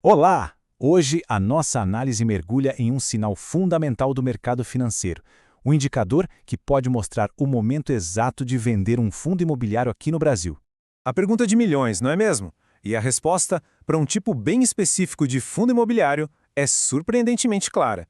Olá! Hoje a nossa análise mergulha em um sinal fundamental do mercado financeiro, um indicador que pode mostrar o momento exato de vender um fundo imobiliário aqui no Brasil. A pergunta de milhões, não é mesmo? E a resposta, para um tipo bem específico de fundo imobiliário, é surpreendentemente clara.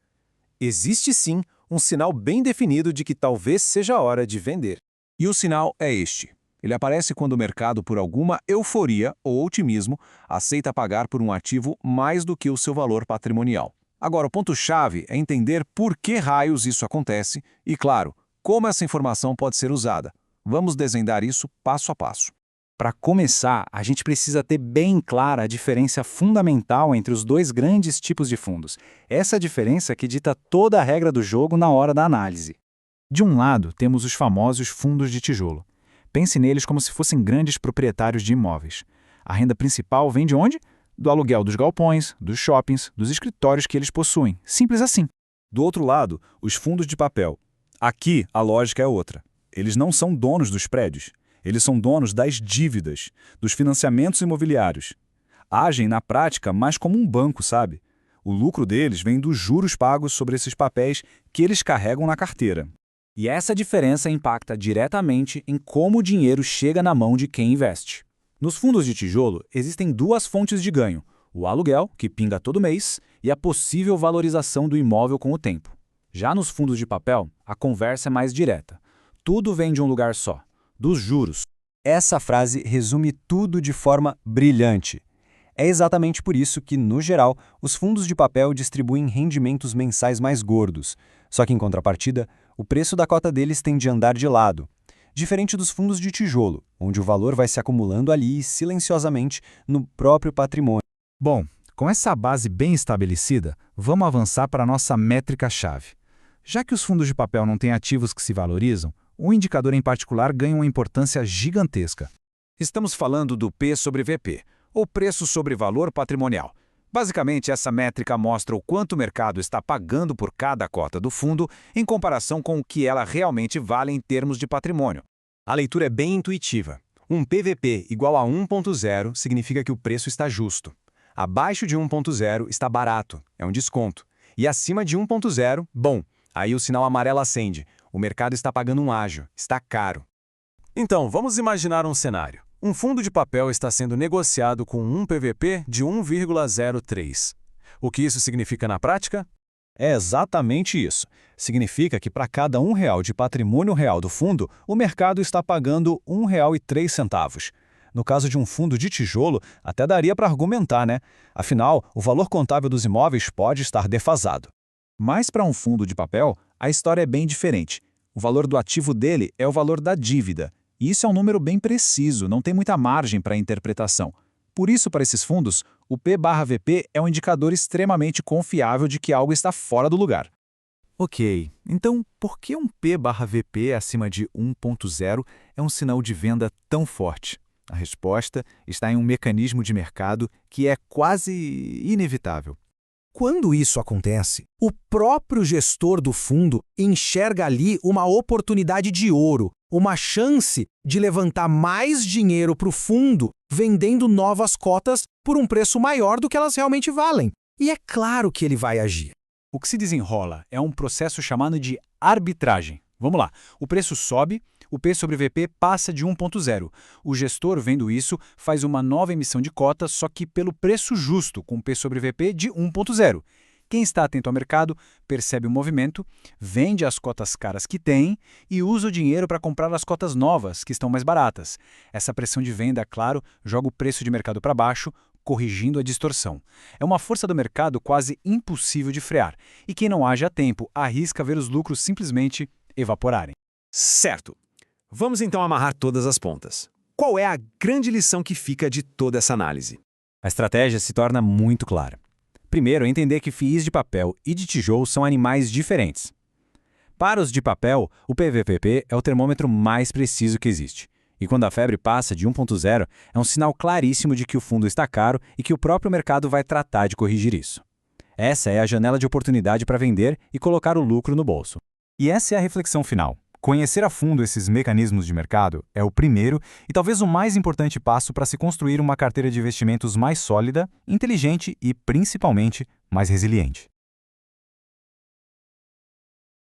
Existe sim um sinal bem definido de que talvez seja a hora de vender. E o sinal é este. Ele aparece quando o mercado, por alguma euforia ou otimismo, aceita pagar por um ativo mais do que o seu valor patrimonial. Agora, o ponto-chave é entender por que raios isso acontece e, claro, como essa informação pode ser usada. Vamos desvendar isso passo a passo. Para começar, a gente precisa ter bem clara a diferença fundamental entre os dois grandes tipos de fundos. Essa diferença que dita toda a regra do jogo na hora da análise. De um lado, temos os famosos fundos de tijolo. Pense neles como se fossem grandes proprietários de imóveis. A renda principal vem de onde? Do aluguel dos galpões, dos shoppings, dos escritórios que eles possuem. Simples assim. Do outro lado, os fundos de papel. Aqui, a lógica é outra. Eles não são donos dos prédios. Eles são donos das dívidas, dos financiamentos imobiliários. Agem, na prática, mais como um banco, sabe? O lucro deles vem dos juros pagos sobre esses papéis que eles carregam na carteira. E essa diferença impacta diretamente em como o dinheiro chega na mão de quem investe. Nos fundos de tijolo, existem duas fontes de ganho: o aluguel, que pinga todo mês, e a possível valorização do imóvel com o tempo. Já nos fundos de papel, a conversa é mais direta. Tudo vem de um lugar só: dos juros. Essa frase resume tudo de forma brilhante. É exatamente por isso que, no geral, os fundos de papel distribuem rendimentos mensais mais gordos. Só que, em contrapartida, o preço da cota deles tende a andar de lado. Diferente dos fundos de tijolo, onde o valor vai se acumulando ali, silenciosamente, no próprio patrimônio. Bom, com essa base bem estabelecida, vamos avançar para a nossa métrica-chave. Já que os fundos de papel não têm ativos que se valorizam, um indicador em particular ganha uma importância gigantesca. Estamos falando do P sobre VP, ou preço sobre valor patrimonial. Basicamente, essa métrica mostra o quanto o mercado está pagando por cada cota do fundo em comparação com o que ela realmente vale em termos de patrimônio. A leitura é bem intuitiva. Um PVP igual a 1.0 significa que o preço está justo. Abaixo de 1.0 está barato, é um desconto. E acima de 1.0, bom, aí o sinal amarelo acende. O mercado está pagando um ágio, está caro. Então, vamos imaginar um cenário. Um fundo de papel está sendo negociado com um PVP de 1,03. O que isso significa na prática? É exatamente isso. Significa que para cada R$ 1 de patrimônio real do fundo, o mercado está pagando R$ 1,03. No caso de um fundo de tijolo, até daria para argumentar, né? Afinal, o valor contábil dos imóveis pode estar defasado. Mas para um fundo de papel, a história é bem diferente. O valor do ativo dele é o valor da dívida. E isso é um número bem preciso, não tem muita margem para interpretação. Por isso, para esses fundos, o P/VP é um indicador extremamente confiável de que algo está fora do lugar. Ok, então por que um P/VP acima de 1.0 é um sinal de venda tão forte? A resposta está em um mecanismo de mercado que é quase inevitável. Quando isso acontece, o próprio gestor do fundo enxerga ali uma oportunidade de ouro, uma chance de levantar mais dinheiro para o fundo vendendo novas cotas por um preço maior do que elas realmente valem. E é claro que ele vai agir. O que se desenrola é um processo chamado de arbitragem. Vamos lá, o preço sobe, o P sobre VP passa de 1.0. O gestor, vendo isso, faz uma nova emissão de cotas, só que pelo preço justo, com P sobre VP de 1.0. Quem está atento ao mercado percebe o movimento, vende as cotas caras que tem e usa o dinheiro para comprar as cotas novas, que estão mais baratas. Essa pressão de venda, claro, joga o preço de mercado para baixo, corrigindo a distorção. É uma força do mercado quase impossível de frear, e quem não age a tempo arrisca ver os lucros simplesmente evaporarem. Certo. Vamos então amarrar todas as pontas. Qual é a grande lição que fica de toda essa análise? A estratégia se torna muito clara. Primeiro, entender que FIIs de papel e de tijolo são animais diferentes. Para os de papel, o PVPP é o termômetro mais preciso que existe. E quando a febre passa de 1.0, é um sinal claríssimo de que o fundo está caro e que o próprio mercado vai tratar de corrigir isso. Essa é a janela de oportunidade para vender e colocar o lucro no bolso. E essa é a reflexão final. Conhecer a fundo esses mecanismos de mercado é o primeiro e talvez o mais importante passo para se construir uma carteira de investimentos mais sólida, inteligente e, principalmente, mais resiliente.